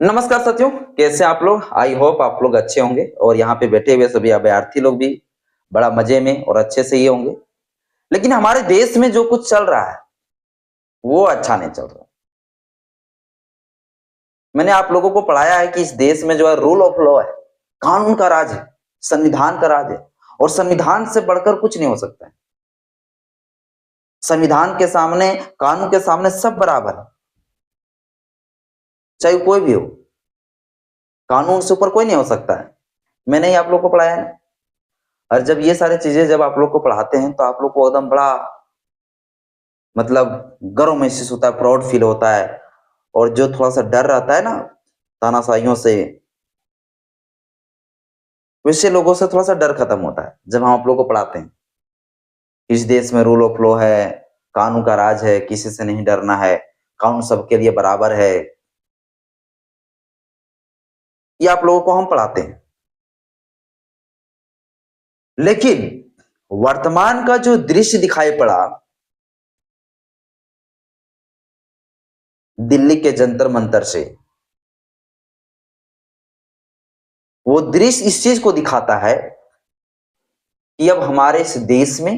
नमस्कार साथियों, कैसे हैं आप लोग? आई होप आप लोग अच्छे होंगे और यहाँ पे बैठे हुए सभी अभ्यर्थी लोग भी बड़ा मजे में और अच्छे से ही होंगे। लेकिन हमारे देश में जो कुछ चल रहा है, वो अच्छा नहीं चल रहा। मैंने आप लोगों को पढ़ाया है कि इस देश में जो है रूल ऑफ लॉ है, कानून का राज है, संविधान का राज है और संविधान से बढ़कर कुछ नहीं हो सकता है। संविधान के सामने, कानून के सामने सब बराबर है, चाहे कोई भी हो। कानून से ऊपर कोई नहीं हो सकता है। मैंने ही आप लोग को पढ़ाया है। और जब ये सारी चीजें जब आप लोग को पढ़ाते हैं तो आप लोग को एकदम बड़ा मतलब गर्व महसूस होता है, प्राउड फील होता है। और जो थोड़ा सा डर रहता है ना तानाशाहियों से, वैसे लोगों से थोड़ा सा डर खत्म होता है जब हम आप लोग को पढ़ाते हैं। इस देश में रूल ऑफ लॉ है, कानून का राज है, किसी से नहीं डरना है, कानून सबके लिए बराबर है। ये आप लोगों को हम पढ़ाते हैं। लेकिन वर्तमान का जो दृश्य दिखाई पड़ा दिल्ली के जंतर मंतर से, वो दृश्य इस चीज को दिखाता है कि अब हमारे इस देश में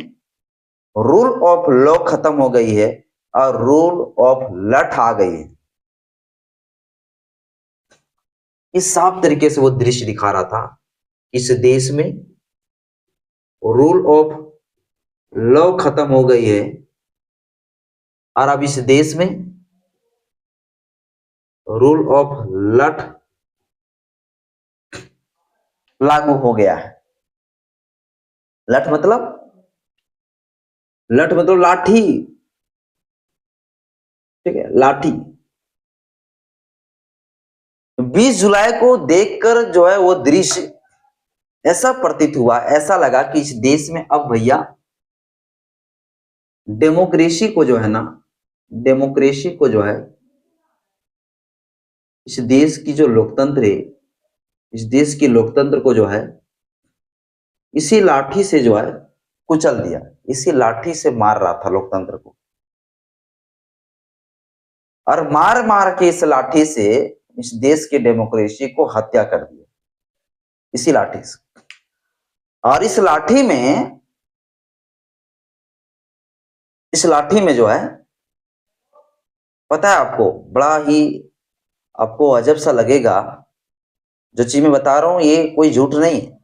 रूल ऑफ लॉ खत्म हो गई है और रूल ऑफ लठ आ गई है। इस साफ तरीके से वो दृश्य दिखा रहा था। इस देश में रूल ऑफ लॉ खत्म हो गई है और अब इस देश में रूल ऑफ लठ लागू हो गया है। लठ मतलब लाठी। ठीक है, लाठी। 20 जुलाई को देखकर जो है वो दृश्य ऐसा प्रतीत हुआ, ऐसा लगा कि इस देश में अब भैया डेमोक्रेसी को जो है ना, डेमोक्रेसी को जो है, इस देश की जो लोकतंत्र है, इस देश की लोकतंत्र को जो है इसी लाठी से जो है कुचल दिया। इसी लाठी से मार रहा था लोकतंत्र को, और मार मार के इस लाठी से इस देश की डेमोक्रेसी को हत्या कर दिया, इसी लाठी से। और इस लाठी में जो है, पता है आपको, बड़ा ही आपको अजब सा लगेगा। जो चीज मैं बता रहा हूं ये कोई झूठ नहीं है,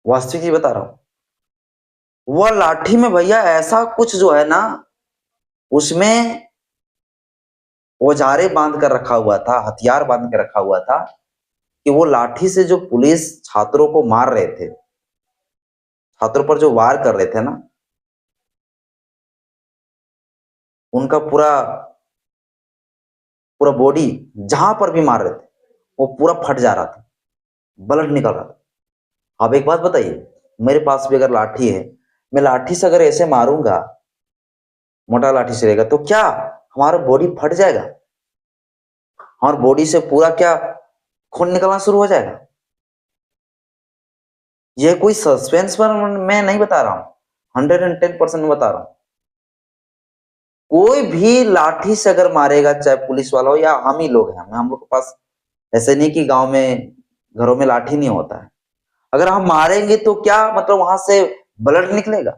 वास्तविक ही बता रहा हूं। वह लाठी में भैया ऐसा कुछ जो है ना, उसमें औजारें बांध कर रखा हुआ था, हथियार बांध कर रखा हुआ था कि वो लाठी से जो पुलिस छात्रों को मार रहे थे, छात्रों पर जो वार कर रहे थे ना, उनका पूरा पूरा बॉडी जहां पर भी मार रहे थे वो पूरा फट जा रहा था, ब्लड निकल रहा था। अब एक बात बताइए, मेरे पास भी अगर लाठी है, मैं लाठी से अगर ऐसे मारूंगा, मोटा लाठी से रहेगा, तो क्या हमारा बॉडी फट जाएगा? और बॉडी से पूरा क्या खून निकलना शुरू हो जाएगा? यह कोई सस्पेंस पर मैं नहीं बता रहा हूं, 110% बता रहा हूं। कोई भी लाठी से अगर मारेगा, चाहे पुलिस वाला हो या हम ही लोग हैं, हम लोग के पास ऐसे नहीं कि गांव में घरों में लाठी नहीं होता है। अगर हम मारेंगे तो क्या मतलब वहां से ब्लड निकलेगा,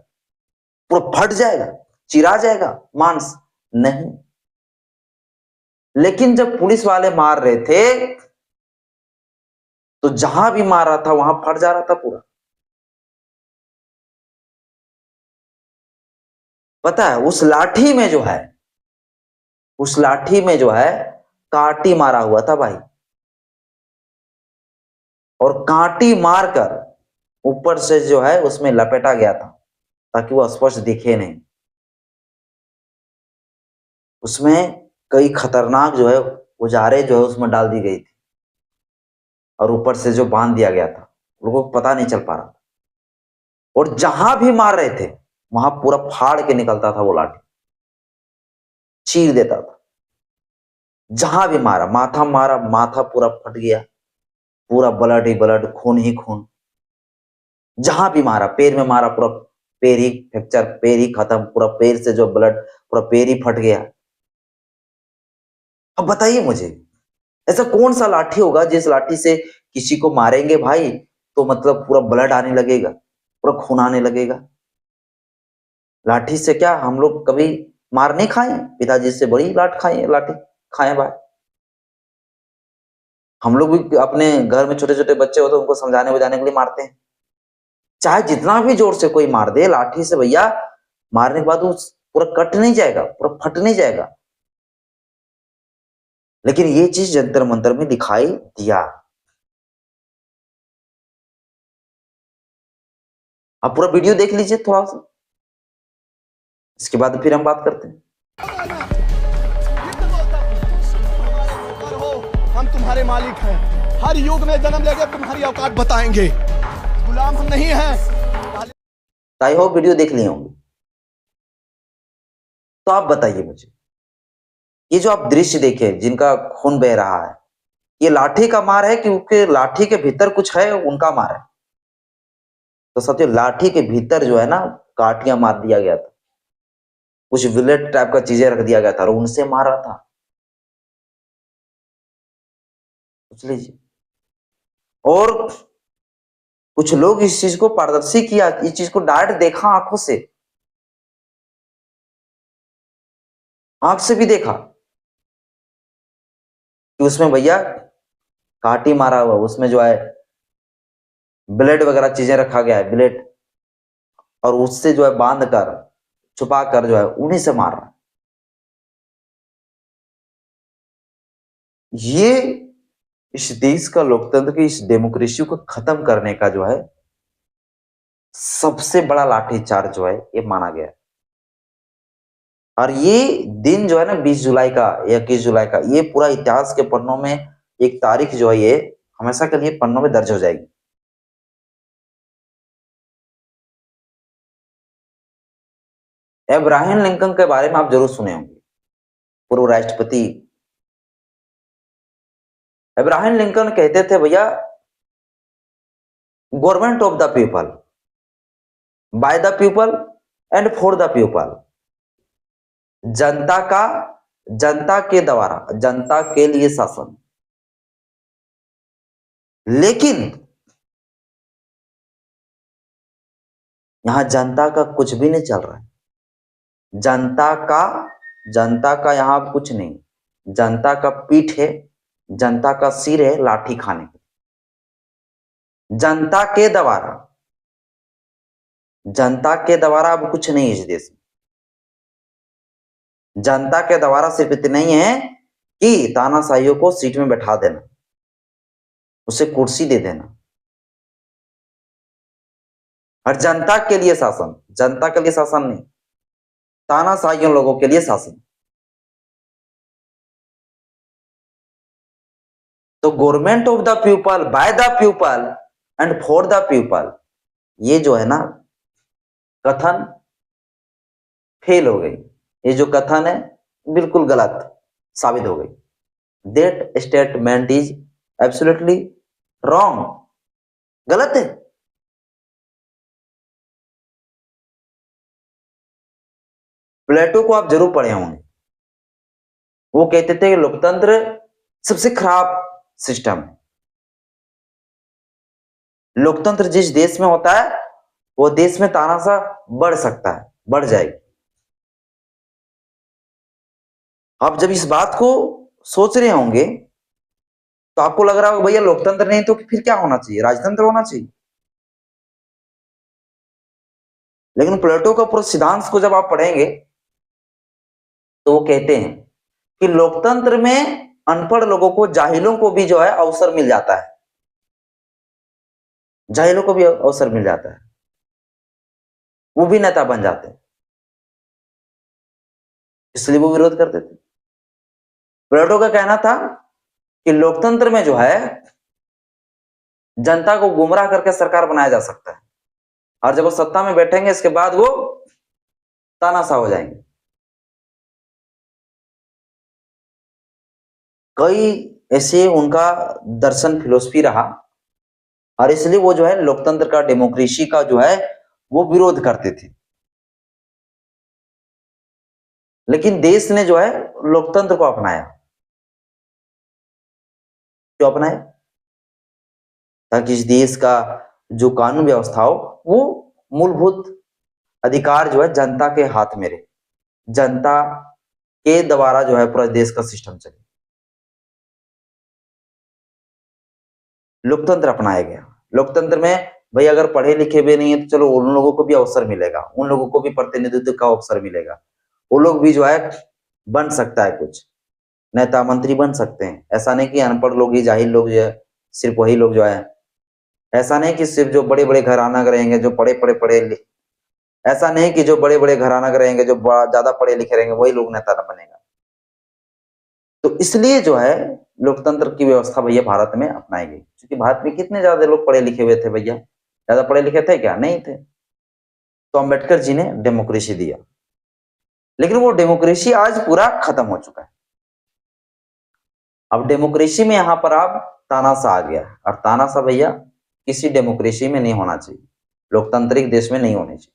पूरा फट जाएगा, चिरा जाएगा मांस? नहीं। लेकिन जब पुलिस वाले मार रहे थे तो जहां भी मार रहा था वहां फट जा रहा था पूरा। पता है उस लाठी में जो है, उस लाठी में जो है कांटी मारा हुआ था भाई, और कांटी मारकर ऊपर से जो है उसमें लपेटा गया था ताकि वो स्पष्ट दिखे नहीं। उसमें कई खतरनाक जो है औजारें जो है उसमें डाल दी गई थी, और ऊपर से जो बांध दिया गया था, लोगों को पता नहीं चल पा रहा था। और जहां भी मार रहे थे वहां पूरा फाड़ के निकलता था वो लाठी, चीर देता था। जहां भी मारा, मारा, माथा पूरा फट गया, पूरा ब्लड ही ब्लड, खून ही खून। जहां भी मारा, पैर में मारा, पूरा पैर ही फ्रैक्चर, पैर ही खत्म, पूरा पैर से जो ब्लड, पूरा पैर ही फट गया। अब बताइए मुझे, ऐसा कौन सा लाठी होगा जिस लाठी से किसी को मारेंगे भाई तो मतलब पूरा ब्लड आने लगेगा, पूरा खून आने लगेगा। लाठी से क्या हम लोग कभी मार नहीं खाए? पिताजी से बड़ी लाठी खाए भाई। हम लोग भी अपने घर में छोटे छोटे बच्चे होते हैं, उनको समझाने बुझाने के लिए मारते हैं। चाहे जितना भी जोर से कोई मार दे लाठी से भैया, मारने के बाद वो पूरा कट नहीं जाएगा, पूरा फट नहीं जाएगा। लेकिन ये चीज जंतर मंतर में दिखाई दिया। आप पूरा वीडियो देख लीजिए थोड़ा सा, इसके बाद फिर हम बात करते हैं। हम तुम्हारे मालिक हैं, हर युग में जन्म लेकर तुम्हारी औकात बताएंगे, गुलाम हम नहीं हैं। आई होप वीडियो देख लिए होंगे। तो आप बताइए मुझे, ये जो आप दृश्य देखे जिनका खून बह रहा है, ये लाठी का मार है कि उसके लाठी के भीतर कुछ है उनका मार है? तो साथियों, लाठी के भीतर जो है ना काटियां मार दिया गया था, कुछ बुलेट टाइप का चीजें रख दिया गया था और उनसे मारा था। सोच लीजिए। और कुछ लोग इस चीज को पारदर्शी किया, इस चीज को डायरेक्ट देखा आंखों से, आंख से भी देखा कि उसमें भैया काटी मारा हुआ, उसमें जो है ब्लेड वगैरह चीजें रखा गया है, ब्लेड, और उससे जो है बांध कर छुपा कर जो है उन्हीं से मार रहा है। ये इस देश का लोकतंत्र की, इस डेमोक्रेसी को खत्म करने का जो है सबसे बड़ा लाठीचार्ज जो है ये माना गया है। और ये दिन जो है ना 20 जुलाई का या 21 जुलाई का, ये पूरा इतिहास के पन्नों में एक तारीख जो है ये हमेशा के लिए पन्नों में दर्ज हो जाएगी। अब्राहम लिंकन के बारे में आप जरूर सुने होंगे, पूर्व राष्ट्रपति। अब्राहम लिंकन कहते थे भैया, government of the people, by the people and for the people. जनता का, जनता के द्वारा, जनता के लिए शासन। लेकिन यहां जनता का कुछ भी नहीं चल रहा है। जनता का यहां कुछ नहीं। जनता का पीठ है, जनता का सिर है लाठी खाने को। जनता के द्वारा, जनता के द्वारा अब कुछ नहीं है इस देश में। जनता के द्वारा सिर्फ इतना ही है कि तानाशाहियों को सीट में बैठा देना, उसे कुर्सी दे देना। और जनता के लिए शासन, जनता के लिए शासन नहीं, तानाशाहियों लोगों के लिए शासन। तो government of the people, by the people and for the people, ये जो है ना कथन फेल हो गई। ये जो कथन है बिल्कुल गलत साबित हो गई। That statement is absolutely wrong, गलत है। प्लेटो को आप जरूर पढ़े होंगे, वो कहते थे कि लोकतंत्र सबसे खराब सिस्टम है। लोकतंत्र जिस देश में होता है वो देश में तानाशाह बढ़ सकता है, बढ़ जाएगी। आप जब इस बात को सोच रहे होंगे तो आपको लग रहा होगा भैया लोकतंत्र नहीं तो फिर क्या होना चाहिए, राजतंत्र होना चाहिए। लेकिन प्लेटो का पूरा सिद्धांत को जब आप पढ़ेंगे तो वो कहते हैं कि लोकतंत्र में अनपढ़ लोगों को, जाहिलों को भी जो है अवसर मिल जाता है, जाहिलों को भी अवसर मिल जाता है, वो भी नेता बन जाते हैं। इसलिए वो विरोध करते थे। प्लेटो का कहना था कि लोकतंत्र में जो है जनता को गुमराह करके सरकार बनाया जा सकता है, और जब वो सत्ता में बैठेंगे इसके बाद वो तानाशाह हो जाएंगे। कई ऐसे उनका दर्शन, फिलोसफी रहा, और इसलिए वो जो है लोकतंत्र का, डेमोक्रेसी का जो है वो विरोध करते थे। लेकिन देश ने जो है लोकतंत्र को अपनाया। क्यों अपनाए? ताकि इस देश का जो कानून व्यवस्था हो वो मूलभूत अधिकार जो है जनता के हाथ में रहे, जनता के द्वारा जो है पूरा देश का सिस्टम चले। लोकतंत्र अपनाया गया। लोकतंत्र में भाई अगर पढ़े लिखे भी नहीं है तो चलो उन लोगों को भी अवसर मिलेगा, उन लोगों को भी प्रतिनिधित्व का अवसर मिलेगा, वो लोग भी जो है बन सकता है, कुछ नेता मंत्री बन सकते हैं। ऐसा नहीं कि अनपढ़ लोग ही, जाहिल लोग जो है सिर्फ वही लोग जो है, ऐसा नहीं कि सिर्फ जो बड़े बड़े घराना रहेंगे, जो ऐसा नहीं कि जो बड़े बड़े घराना रहेंगे, जो ज्यादा पढ़े लिखे रहेंगे वही लोग नेता न बनेगा। तो इसलिए जो है लोकतंत्र की व्यवस्था भैया भारत में अपनाई गई, क्योंकि भारत में कितने ज्यादा लोग पढ़े लिखे हुए थे भैया? ज्यादा पढ़े लिखे थे क्या? नहीं थे। तो अम्बेडकर जी ने डेमोक्रेसी दिया, लेकिन वो डेमोक्रेसी आज पूरा खत्म हो चुका है। अब डेमोक्रेसी में यहां पर आप तानाशाह आ गया, और तानाशाह भैया किसी डेमोक्रेसी में नहीं होना चाहिए, लोकतांत्रिक देश में नहीं होनी चाहिए।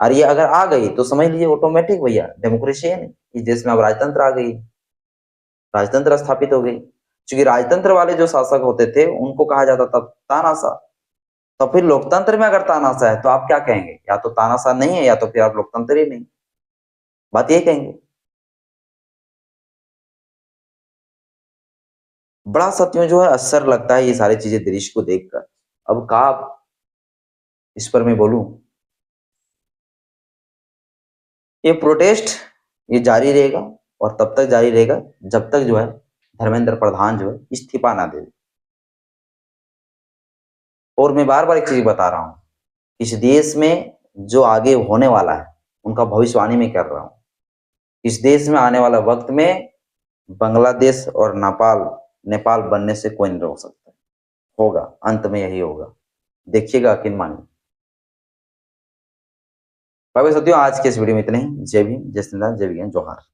और ये अगर आ गई तो समझ लीजिए ऑटोमेटिक भैया डेमोक्रेसी है नहीं, इस देश में अब राजतंत्र आ गई, राजतंत्र स्थापित हो गई। क्योंकि राजतंत्र वाले जो शासक होते थे उनको कहा जाता था तानाशाह। तो फिर लोकतंत्र में अगर तानाशाह है तो आप क्या कहेंगे? या तो तानाशाह नहीं है या तो फिर आप लोकतंत्र ही नहीं, बात ये कहेंगे। बड़ा सत्यों जो है असर लगता है ये सारी चीजें दृश्य को देखकर। अब का इस पर मैं बोलूं, ये प्रोटेस्ट ये जारी रहेगा, और तब तक जारी रहेगा जब तक जो है धर्मेंद्र प्रधान जो है इस्तीफा ना दे। और मैं बार बार एक चीज बता रहा हूं, इस देश में जो आगे होने वाला है उनका भविष्यवाणी में कर रहा हूं। इस देश में आने वाला वक्त में बांग्लादेश और नेपाल बनने से कोई नहीं रोक सकता, होगा, अंत में यही होगा, देखिएगा यकीन मानिए। बाकी साथियों आज के इस वीडियो में इतने ही। जय भीम, जय श्री राम, जय विज्ञान, जोहार।